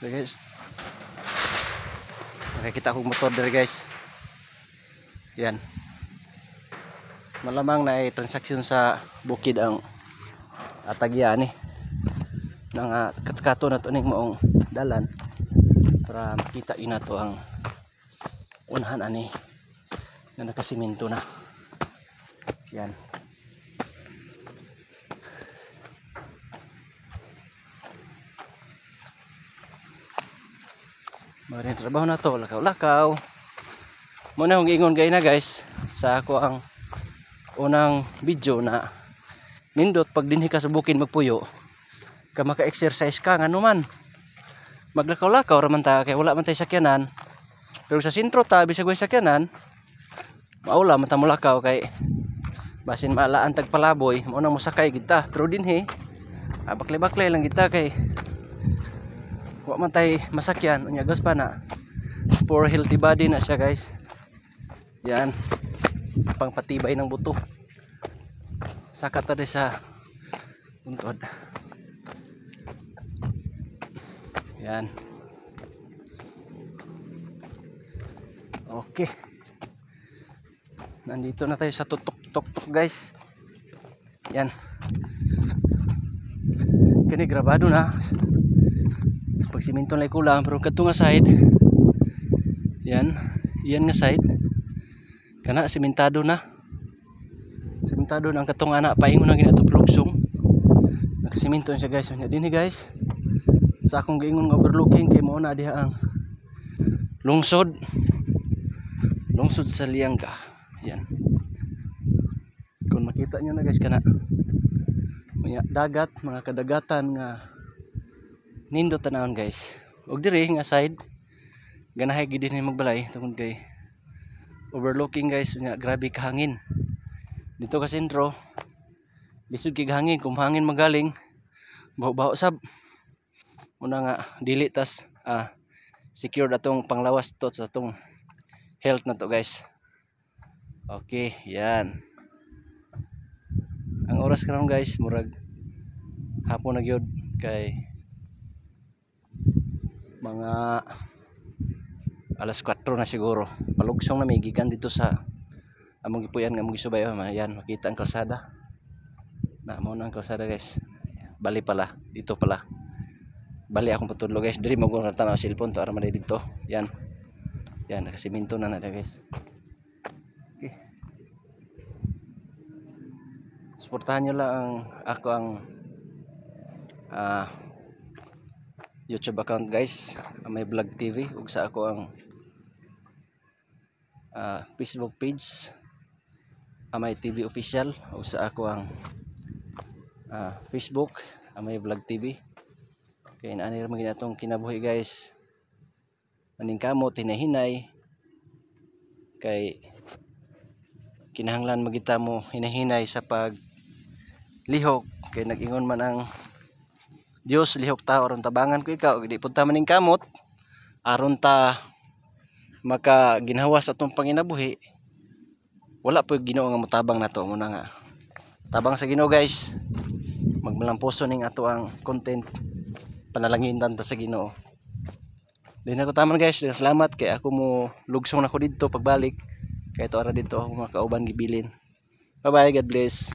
So guys, nakikita akong motor there guys. Yan. Malamang na transaksyon sa bukid ang atagya ni nang katkato na to ning maong dalan para makita ina to ang unahan ani na nakasiminto na. Yan. Maring trabaho na to, lakaw-lakaw. Muna akong ingon gay na guys sa ako ang unang video na nindot pag dinhi ka sa bukid magpuyo ka maka-exercise ka ngano man maglakaw-lakaw ra man ta kay wala man tay sakyanan, pero sa sentro ta bisag way sakyanan maula man ta mulakaw kay basin maalaan tag palaboy mao nang mosakay gid ta, pero dinhi baklay-baklay lang gid ta kay wa man tay masakyan unya gas pa na for healthy body na siya guys. Yan, pangpatibay ng buto. Saka ta sa buntod. Yan. Okay. Nandito na tayo sa tutok-tok guys. Yan. Kini grabado na. Pag siminto lang kulang, pero kadto nga side. Yan, iyan nga side. Kana simentado na. Simentado na ang katong ana paingon na ginato plugsong. Nakasiminto siya guys. Nya dinhi guys. Sa akong giingon nga overlooking kay mao na diha ang lungsod. Lungsod sa Lianga. Yan. Kung makita niyo na guys kana mga dagat, mga kadagatan nga nindot tanawon guys. Og diri nga side ganahay gid dinhi magbalay tungod kay overlooking guys, nya grabe ka hangin. Dito ka sentro lisod kay hangin, kung hangin magaling baho-baho sab. Muna nga dili tas secured atong panglawas to sa atong health na to guys. Okay, yan. Ang oras karon guys murag hapon na gyud kay mga alas 4 na siguro. Palugsong na may gikan dito sa among gipuyan nga among gisubay. Yan, makita ang kalsada. Na mo na ang kalsada guys. Bali pala, dito pala. Bali akong patudlo guys. Diri mo ko tanaw cellphone to ara man dito. Yan. Yan, nakasiminto na guys. Okay. Suportahan nyo lang ang ako ang YouTube account guys, may vlog TV, ug sa ako ang Facebook page, may TV official, ug sa ako ang Facebook, may vlog TV. Kaya naanir mo ginatong kinabuhi guys, maning kamot hinahinay kay kinahanglan magita mo hinahinay sa pag lihok kay nag-ingon man ang Dios lihok ta aron tabangan ko ikaw di punta maning kamot aron ta maka ginhawas atong panginabuhi. Wala po Ginoo nga motabang nato. Muna nga tabang sa Ginoo guys, magmalamposo ning ato ang content, panalanginan ta sa Ginoo. Din ako taman guys, salamat kay ako mo lugsong nako didto pagbalik kay to ara dito ako makauban gibilin. Bye bye, God bless.